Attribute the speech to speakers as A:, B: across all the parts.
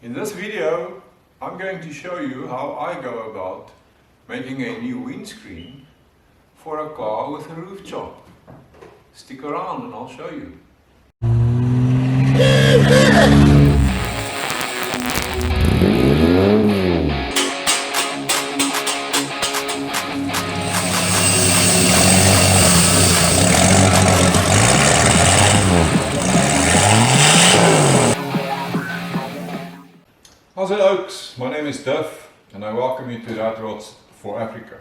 A: In this video, I'm going to show you how I go about making a new windscreen for a car with a roof job. Stick around and I'll show you. How's it, Oaks? My name is Duff and I welcome you to That Rods for Africa.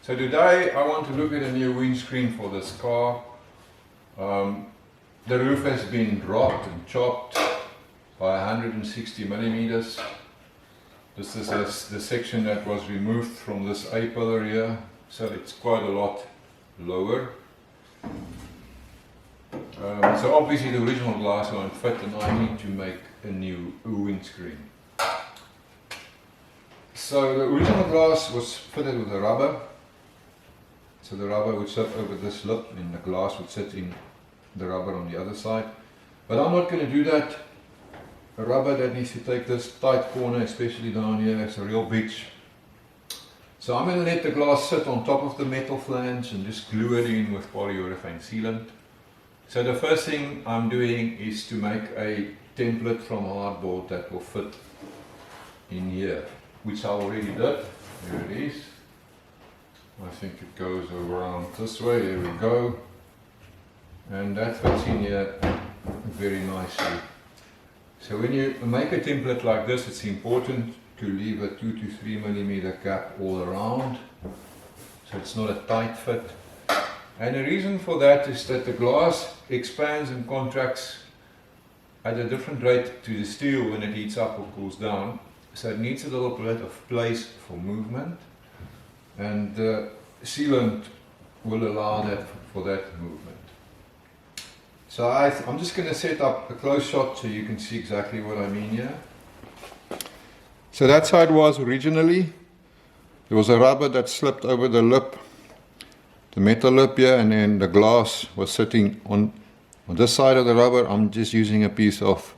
A: So today I want to look at a new windscreen for this car. The roof has been dropped and chopped by 160 millimeters. This is the section that was removed from this A-pillar here, so it's quite a lot lower. So obviously the original glass won't fit and I need to make a new windscreen. So the original glass was fitted with a rubber. So the rubber would sit over this lip and the glass would sit in the rubber on the other side. But I'm not going to do that. A rubber that needs to take this tight corner, especially down here, is a real bitch. So I'm going to let the glass sit on top of the metal flange and just glue it in with polyurethane sealant. So the first thing I'm doing is to make a template from hardboard that will fit in here, which I already did. Here it is. I think it goes around this way. There we go. And that fits in here very nicely. So when you make a template like this, it's important to leave a 2 to 3 millimeter gap all around, so it's not a tight fit. And the reason for that is that the glass expands and contracts at a different rate to the steel when it heats up or cools down. So it needs a little bit of place for movement, and sealant will allow that for that movement. So I'm just going to set up a close shot so you can see exactly what I mean here. So that's how it was originally. There was a rubber that slipped over the lip, the metal lip here, and then the glass was sitting on this side of the rubber. I'm just using a piece of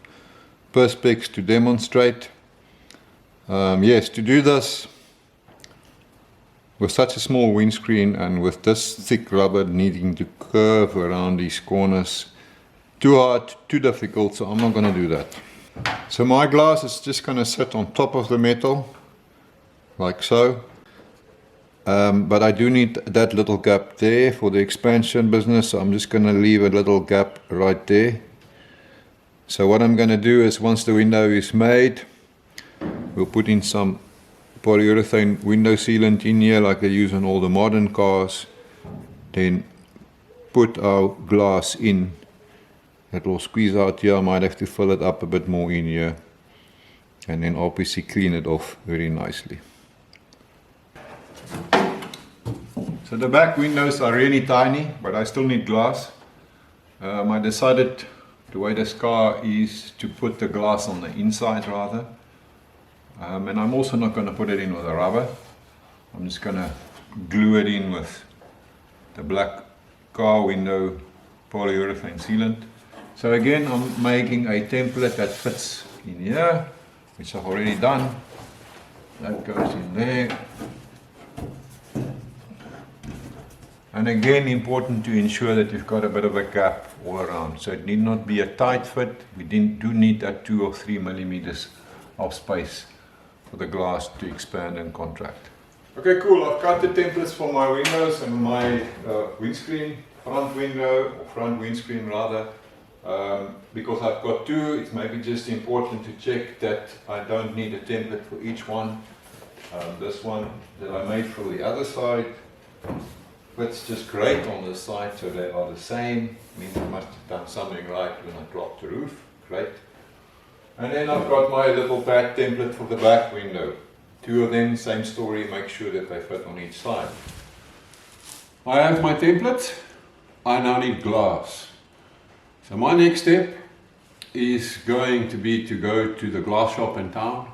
A: Perspex to demonstrate. Yes, to do this with such a small windscreen and with this thick rubber needing to curve around these corners, too hard, too difficult, so I'm not going to do that. So my glass is just going to sit on top of the metal, like so. But I do need that little gap there for the expansion business, so I'm just going to leave a little gap right there. So what I'm going to do is, once the window is made, we'll put in some polyurethane window sealant in here like they use on all the modern cars, then put our glass in. It will squeeze out here. I might have to fill it up a bit more in here, and then obviously clean it off very nicely. So the back windows are really tiny, but I still need glass. I decided the way this car is to put the glass on the inside rather. And I'm also not going to put it in with a rubber. I'm just going to glue it in with the black car window polyurethane sealant. So again, I'm making a template that fits in here, which I've already done. That goes in there. And again, important to ensure that you've got a bit of a gap all around. So it need not be a tight fit. We do need that 2 or 3 millimeters of space for the glass to expand and contract. Okay, cool. I've cut the templates for my windows and my windscreen, front window, or front windscreen rather. Because I've got two, it's maybe just important to check that I don't need a template for each one. This one that I made for the other side fits just great on this side, so they are the same. Means I must have done something right when I dropped the roof. Great. And then I've got my little pad template for the back window. Two of them, same story, make sure that they fit on each side. I have my template. I now need glass. So my next step is going to be to go to the glass shop in town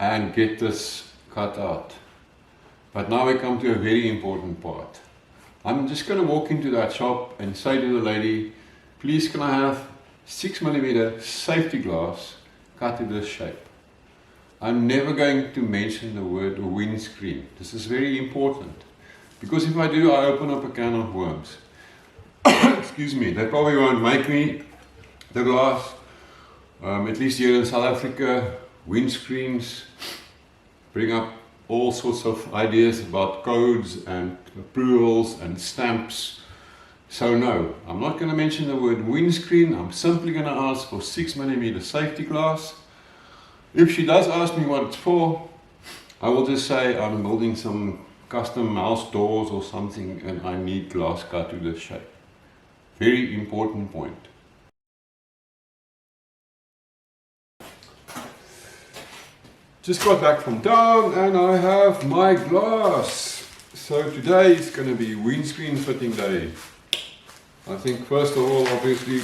A: and get this cut out. But now we come to a very important part. I'm just going to walk into that shop and say to the lady, please can I have 6mm safety glass
B: cut to this shape. I'm never going to mention the word windscreen. This is very important, because if I do, I open up a can of worms. Excuse me, they probably won't make me the glass. At least here in South Africa, windscreens bring up all sorts of ideas about codes and approvals and stamps. So no, I'm not going to mention the word windscreen. I'm simply going to ask for 6mm safety glass. If she does ask me what it's for, I will just say I'm building some custom house doors or something and I need glass cut to this shape. Very important point. Just got back from town and I have my glass. So today is going to be windscreen fitting day. I think first of all, obviously,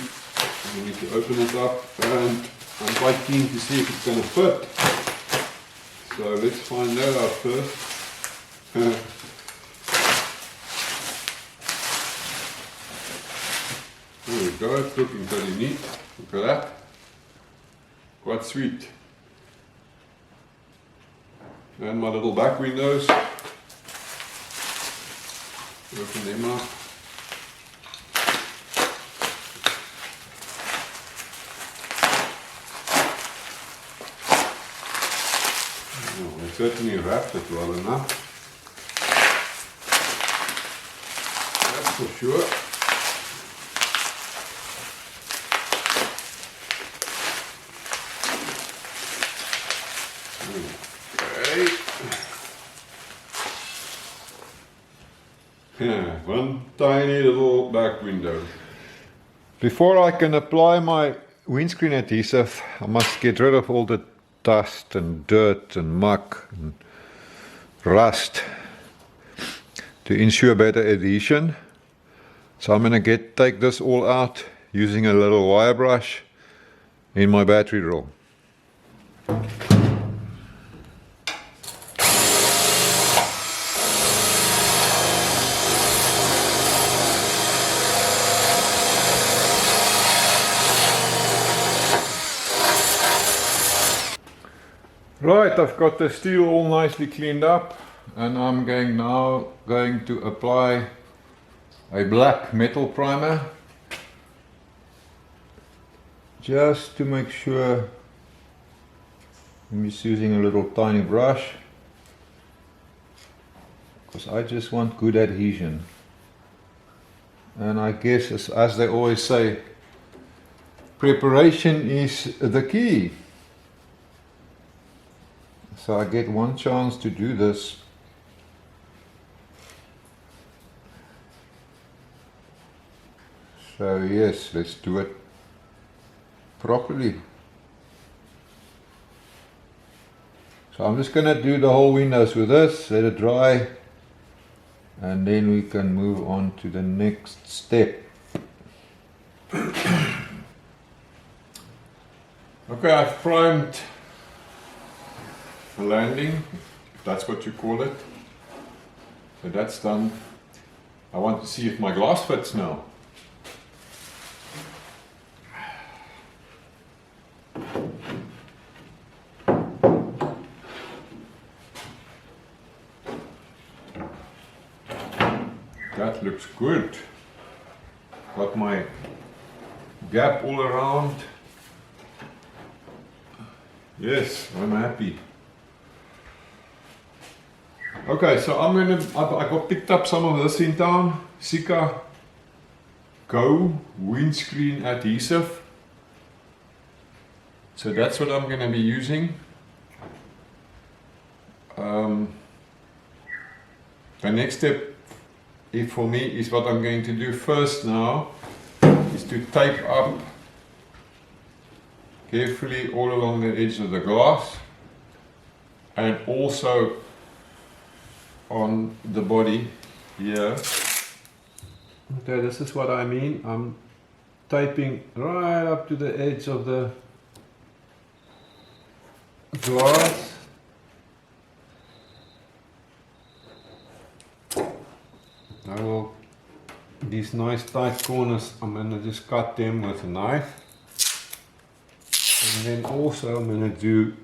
B: we need to open it up, and I'm quite keen to see if it's going to fit. So let's find that out first. There we go, it's looking pretty neat. Look at that. Quite sweet. And my little back windows. Open them up. Oh, I certainly wrapped it well enough. That's for sure. Yeah, one tiny little back window. Before I can apply my windscreen adhesive, I must get rid of all the dust and dirt and muck and rust to ensure better adhesion. So I'm going to take this all out using a little wire brush in my battery roll. Right, I've got the steel all nicely cleaned up, and I'm now going to apply a black metal primer just to make sure. I'm just using a little tiny brush because I just want good adhesion, and I guess as they always say, preparation is the key. So I get one chance to do this. So yes, let's do it properly. So I'm just going to do the whole windows with this, let it dry, and then we can move on to the next step. Okay, I've primed the landing, if that's what you call it. So that's done. I want to see if my glass fits now. That looks good. Got my gap all around. Yes, I'm happy. Okay, so I got picked up some of this in town. Sika Go windscreen adhesive. So that's what I'm going to be using. The next step for me is what I'm going to do first now is to tape up carefully all along the edge of the glass, and also on the body here. Okay, this is what I mean. I'm taping right up to the edge of the glass. I will, these nice tight corners, I'm going to just cut them with a knife. And And then also I'm going to do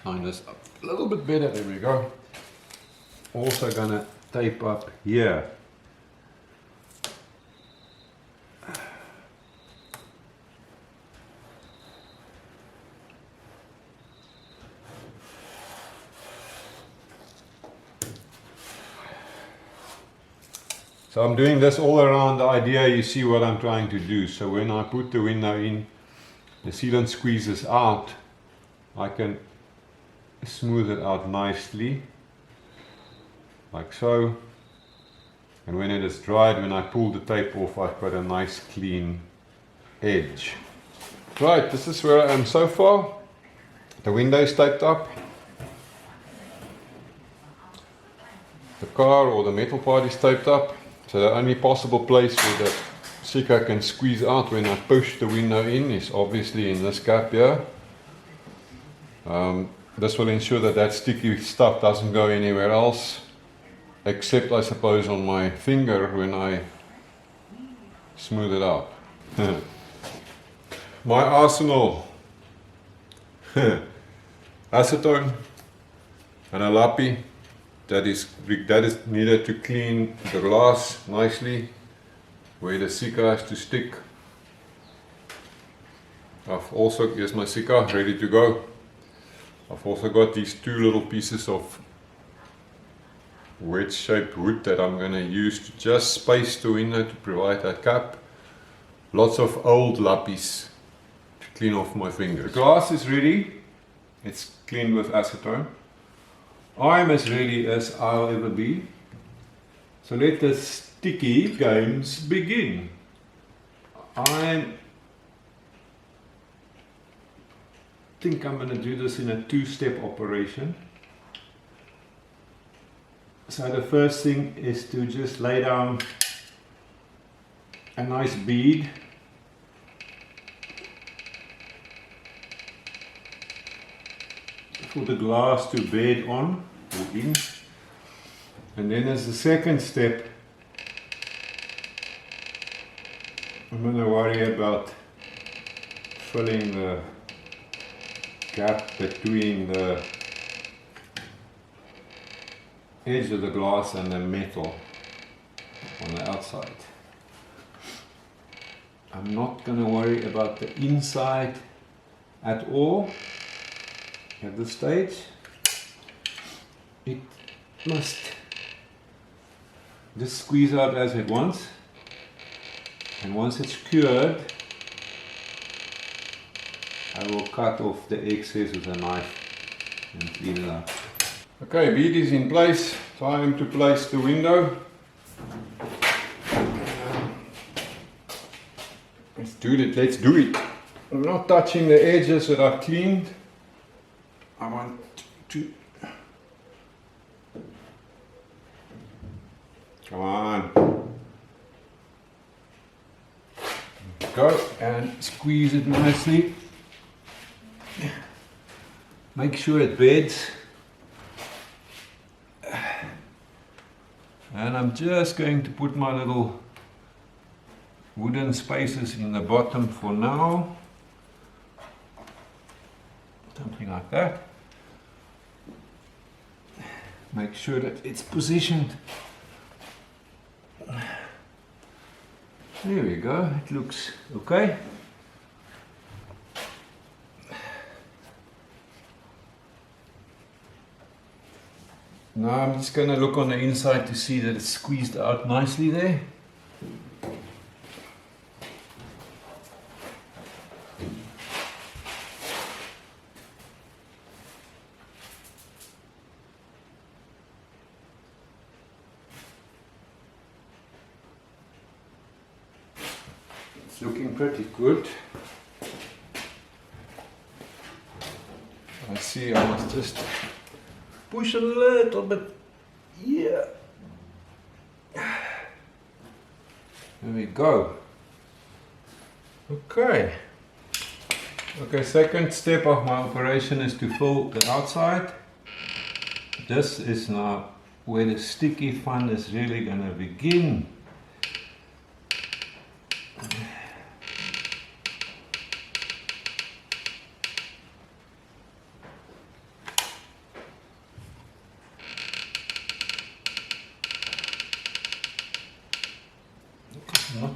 B: line this up a little bit better. There we go. Also going to tape up here. So I'm doing this all around the idea, you see what I'm trying to do. So when I put the window in, the sealant squeezes out, I can smooth it out nicely, like so. And when it is dried, when I pull the tape off, I've got a nice clean edge. Right, this is where I am so far. The window is taped up. The car or the metal part is taped up. So the only possible place where the sticker can squeeze out when I push the window in is obviously in this gap here. This will ensure that that sticky stuff doesn't go anywhere else, except I suppose on my finger when I smooth it out. My arsenal: acetone and a lappy. That is needed to clean the glass nicely where the sticker has to stick. I've also, here's my sticker ready to go. I've also got these two little pieces of wedge shaped wood that I'm going to use to just space the window to provide that cap. Lots of old lappies to clean off my fingers. The glass is ready. It's cleaned with acetone. I'm as ready as I'll ever be. So let the sticky games begin. I think I'm going to do this in a two-step operation. So the first thing is to just lay down a nice bead. For the glass to bed on or in. And then as the second step, I'm going to worry about filling the gap between the edge of the glass and the metal on the outside. I'm not going to worry about the inside at all. At this stage, it must just squeeze out as it wants, and once it's cured, I will cut off the excess with a knife and clean it up. Okay, bead is in place. Time to place the window. Let's do it. Let's do it. I'm not touching the edges that I've cleaned. I want to, come on, go and squeeze it nicely, make sure it beds, and I'm just going to put my little wooden spaces in the bottom for now. Something like that. Make sure that it's positioned. There we go, it looks okay. Now I'm just going to look on the inside to see that it's squeezed out nicely there. It's looking pretty good. I see I must just push a little bit. Yeah. There we go. Okay. Okay, second step of my operation is to fill the outside. This is now where the sticky fun is really going to begin.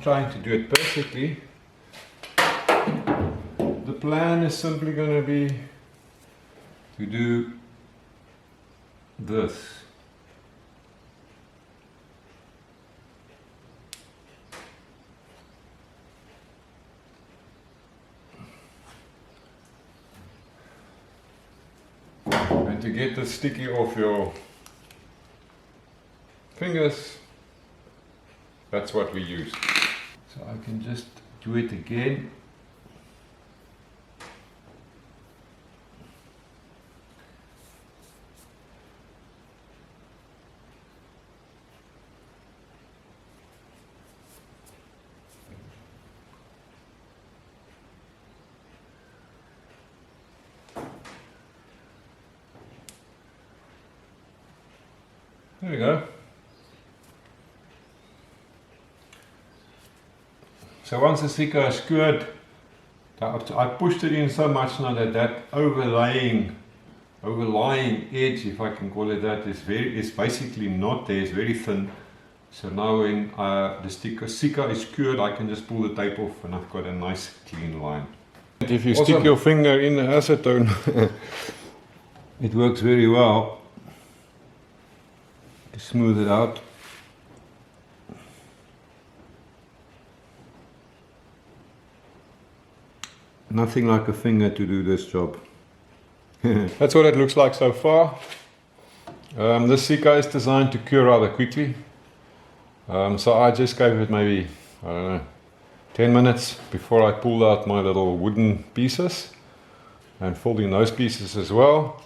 B: trying to do it perfectly. The plan is simply going to be to do this. And to get the sticky off your fingers, that's what we use. So I can just do it again. There we go. So once the sticker is cured, I pushed it in so much now that overlying edge, if I can call it that, is basically not there. It's very thin. So now when the sticker is cured, I can just pull the tape off and I've got a nice clean line. If you stick your finger in the acetone, it works very well to smooth it out. Nothing like a finger to do this job. That's what it looks like so far. This Sika is designed to cure rather quickly. So I just gave it maybe, I don't know, 10 minutes before I pulled out my little wooden pieces and folding those pieces as well.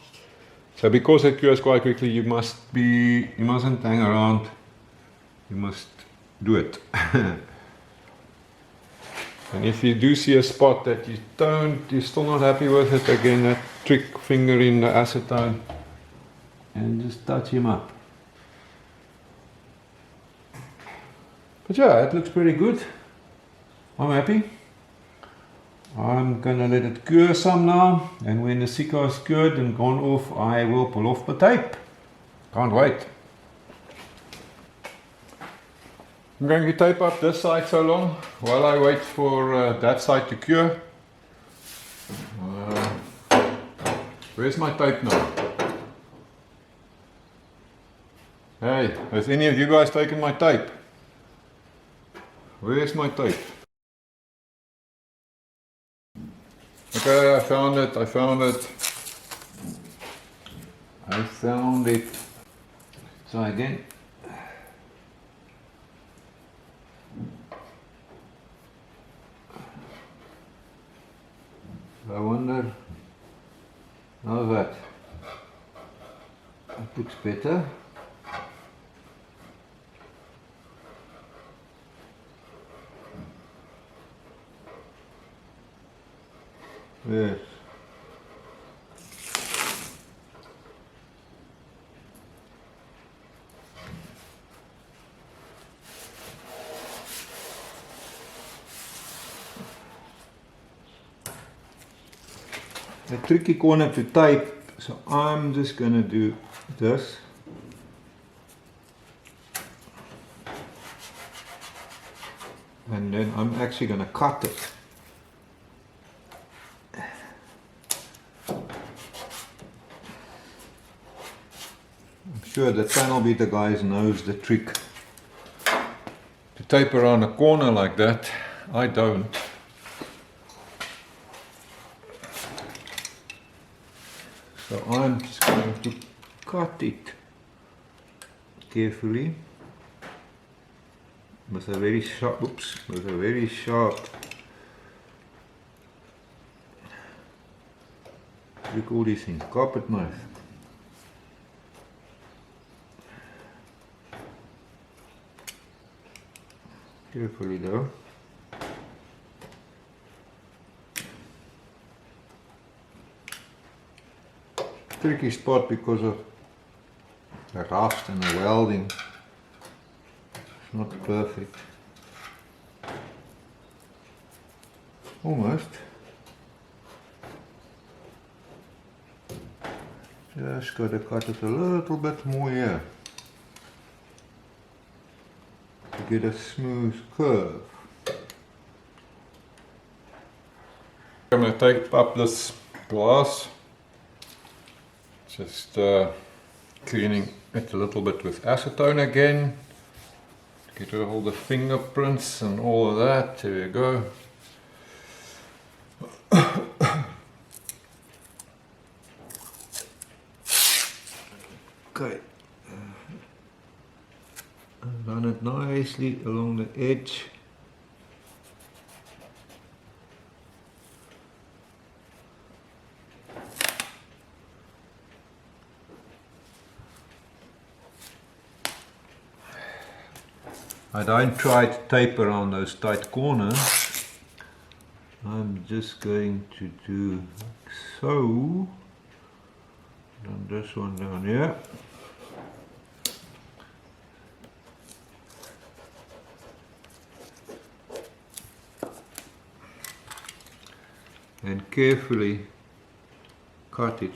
B: So because it cures quite quickly, you mustn't hang around, you must do it. And if you do see a spot that you're still not happy with it, again, that trick finger in the acetone and just touch him up. But yeah, it looks pretty good. I'm happy. I'm gonna let it cure some now, and when the Sika is cured and gone off, I will pull off the tape. Can't wait. I'm going to tape up this side so long while I wait for that side to cure. Where's my tape now? Hey, has any of you guys taken my tape? Where's my tape? Okay, I found it. So again. I wonder, now that looks better. Yes. A tricky corner to tape, so I'm just going to do this. And then I'm actually going to cut it. I'm sure the panel beater guys knows the trick to tape around a corner like that. I don't. So I'm just going to cut it carefully with a very sharp, what do you call these things? Carpet knife. Carefully though. Tricky spot because of the rust and the welding. It's not perfect. Almost. Just got to cut it a little bit more here to get a smooth curve.
A: going to tape up this glass, just cleaning it a little bit with acetone again, get rid of all the fingerprints and all of that. There we go. Okay, run it nicely along the edge. I don't try to tape around those tight corners. I'm just going to do like so. And this one down here. And carefully cut it.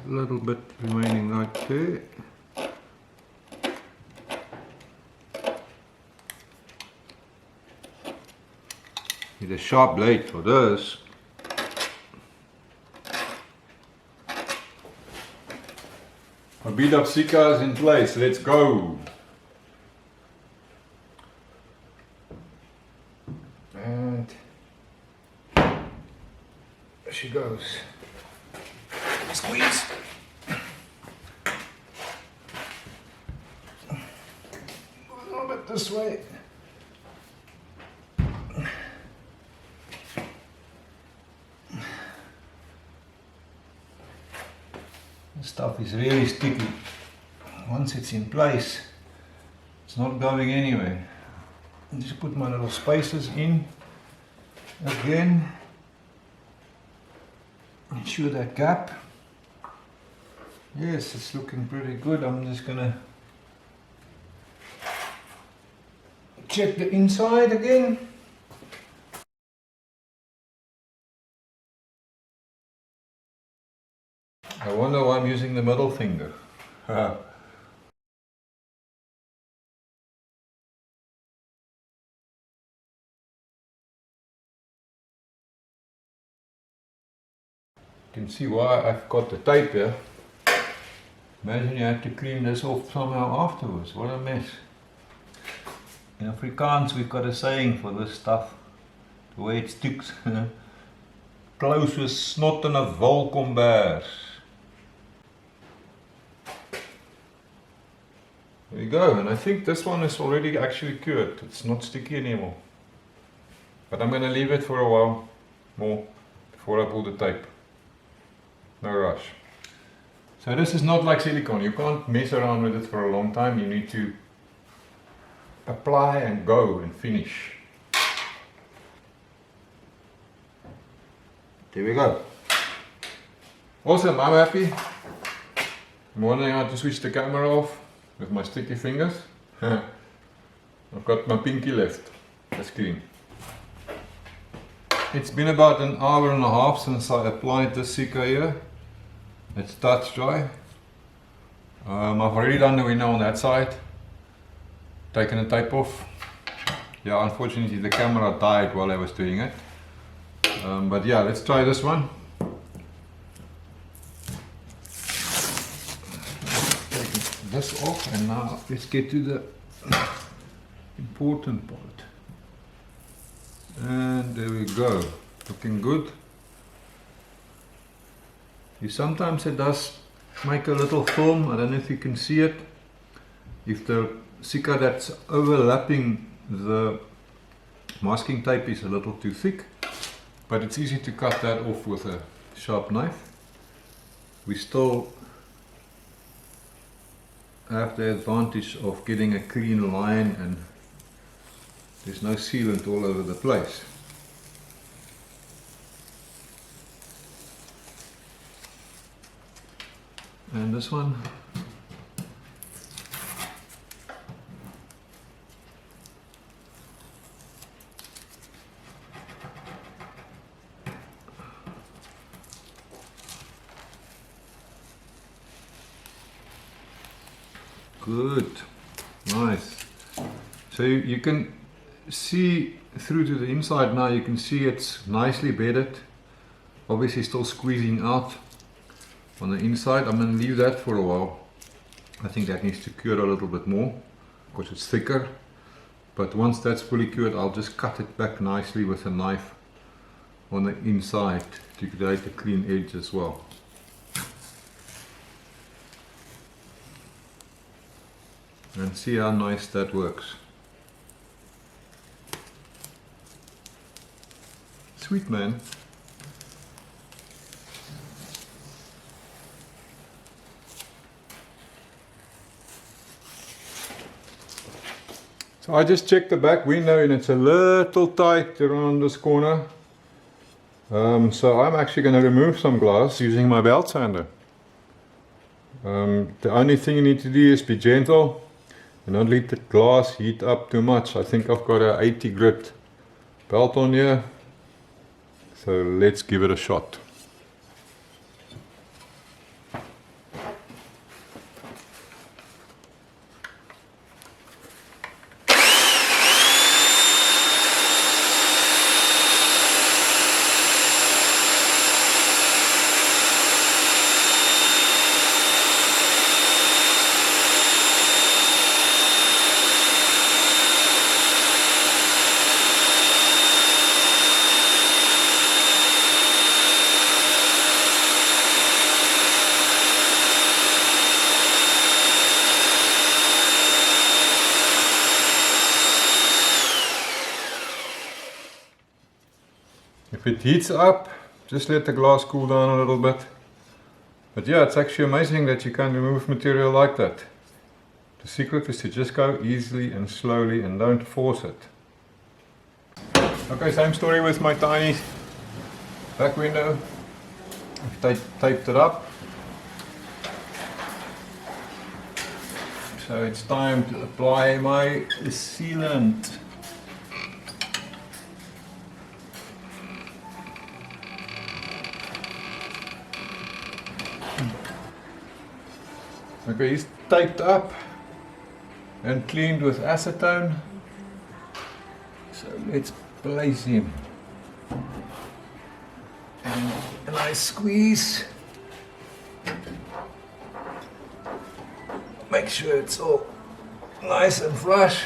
A: A little bit remaining right there. Need a sharp blade for this. Our beat up Sika is in place, let's go! And there she goes. Squeeze! A little bit this way. This stuff is really sticky. Once it's in place, it's not going anywhere. Just put my little spacers in again. Ensure that gap. Yes, it's looking pretty good. I'm just gonna check the inside again. I wonder why I'm using the middle finger. You can see why I've got the tape here. Imagine you have to clean this off somehow afterwards. What a mess. In Afrikaans we've got a saying for this stuff, the way it sticks. Klou soos snot in 'n wolkombers. There you go, and I think this one is already actually cured. It's not sticky anymore. But I'm going to leave it for a while more before I pull the tape. No rush. So this is not like silicone. You can't mess around with it for a long time. You need to apply and go and finish. There we go. Awesome, I'm happy. I'm wondering how to switch the camera off with my sticky fingers. I've got my pinky left. That's clean. It's been about an hour and a half since I applied this Sika here. It's touch dry. I've already done the window on that side. Taken the tape off. Yeah, unfortunately the camera died while I was doing it. But yeah, let's try this one. Take this off, and now let's get to the important part. And there we go. Looking good. Sometimes it does make a little film. I don't know if you can see it. If the Sika that's overlapping the masking tape is a little too thick, but it's easy to cut that off with a sharp knife. We still have the advantage of getting a clean line and there's no sealant all over the place. And this one. Good, nice. So you can see through to the inside now. You can see it's nicely bedded. Obviously still squeezing out on the inside. I'm going to leave that for a while. I think that needs to cure a little bit more because it's thicker. But once that's fully cured, I'll just cut it back nicely with a knife on the inside to create a clean edge as well. And see how nice that works. Sweet, man. So I just checked the back window and it's a little tight around this corner. So I'm actually going to remove some glass using my belt sander. The only thing you need to do is be gentle and don't let the glass heat up too much. I think I've got a 80 grit belt on here. So let's give it a shot. If it heats up, just let the glass cool down a little bit. But yeah, it's actually amazing that you can remove material like that. The secret is to just go easily and slowly and don't force it. Okay, same story with my tiny back window. I've taped it up. So it's time to apply my sealant. Okay, he's taped up and cleaned with acetone. So let's place him. And a nice squeeze. Make sure it's all nice and flush.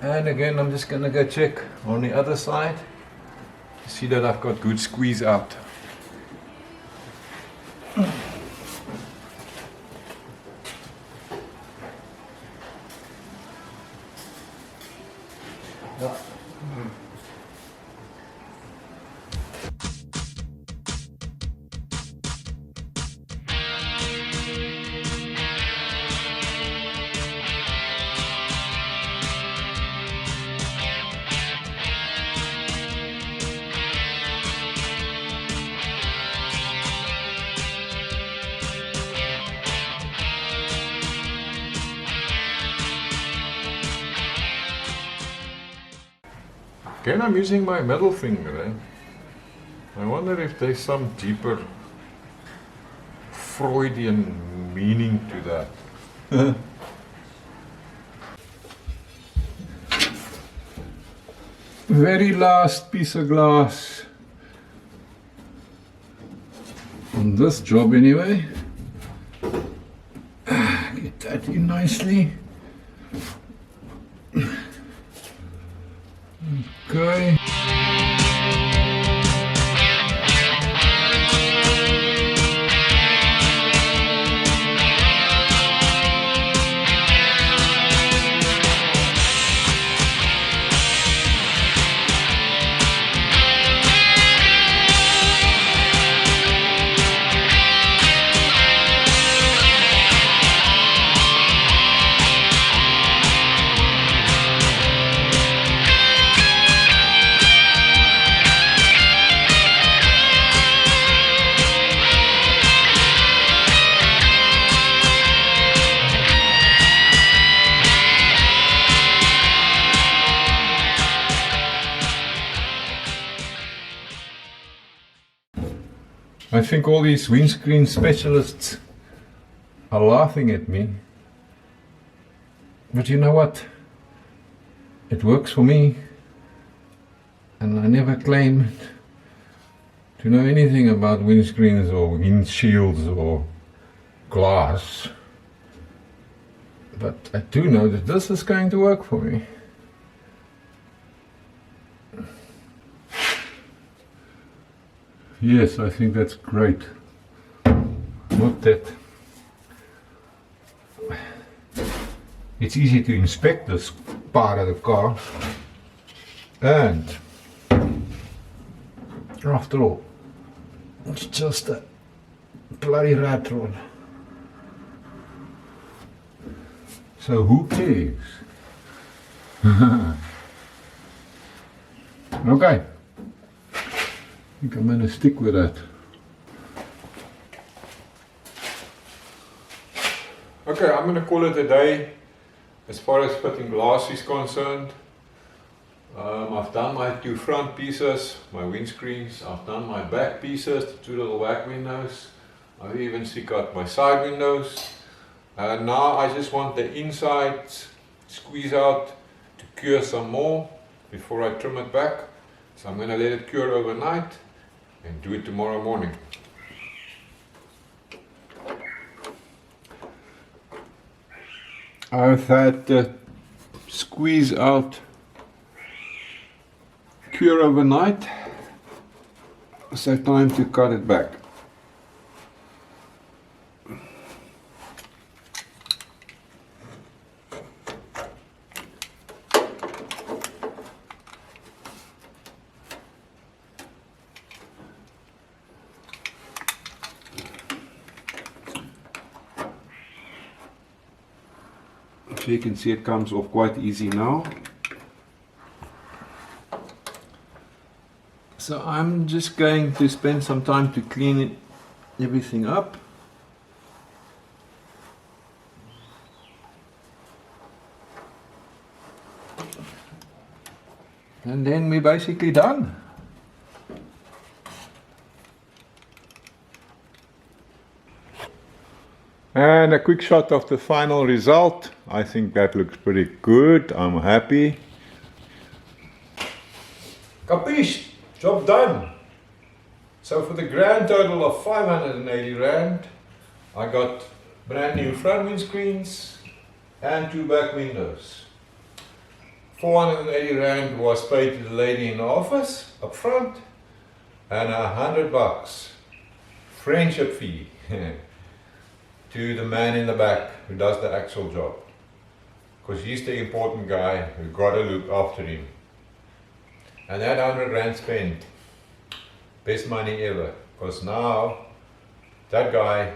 A: And again, I'm just going to go check on the other side. See that I've got good squeeze out. Yeah. Again, I'm using my middle finger. I wonder if there's some deeper Freudian meaning to that. Very last piece of glass on this job anyway. Get that in nicely. Okay. I think all these windscreen specialists are laughing at me. But you know what? It works for me. And I never claimed to know anything about windscreens or windshields or glass. But I do know that this is going to work for me. Yes, I think that's great. Not that. It's easy to inspect this part of the car. And after all, it's just a bloody rat rod. So who cares? Okay. I think I'm going to stick with that. Okay, I'm going to call it a day as far as fitting glass is concerned. I've done my two front pieces, my windscreens. I've done my back pieces, the two little back windows. I've even got my side windows. And now I just want the inside squeeze out to cure some more before I trim it back. So I'm going to let it cure overnight and do it tomorrow morning. I've had the squeeze out cure overnight, so time to cut it back. So you can see it comes off quite easy now. So I'm just going to spend some time to clean everything up. And then we're basically done. And a quick shot of the final result. I think that looks pretty good. I'm happy. Capiche? Job done. So for the grand total of 580 Rand, I got brand new front windscreens and two back windows. 480 Rand was paid to the lady in the office up front, and $100 friendship fee to the man in the back who does the actual job, because he's the important guy who got to look after him. And that 100 Rand spent, best money ever, because now that guy,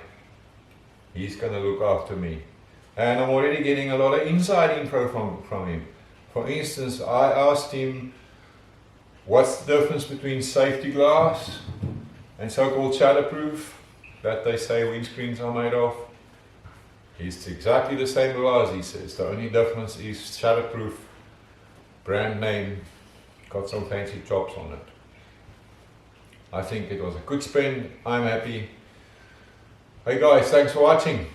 A: he's going to look after me. And I'm already getting a lot of inside info from him. For instance, I asked him what's the difference between safety glass and so-called shatterproof that they say windscreens are made of. It's exactly the same glass, he says. The only difference is shatterproof, brand name, got some fancy chops on it. I think it was a good spend. I'm happy. Hey guys, thanks for watching.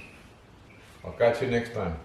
A: I'll catch you next time.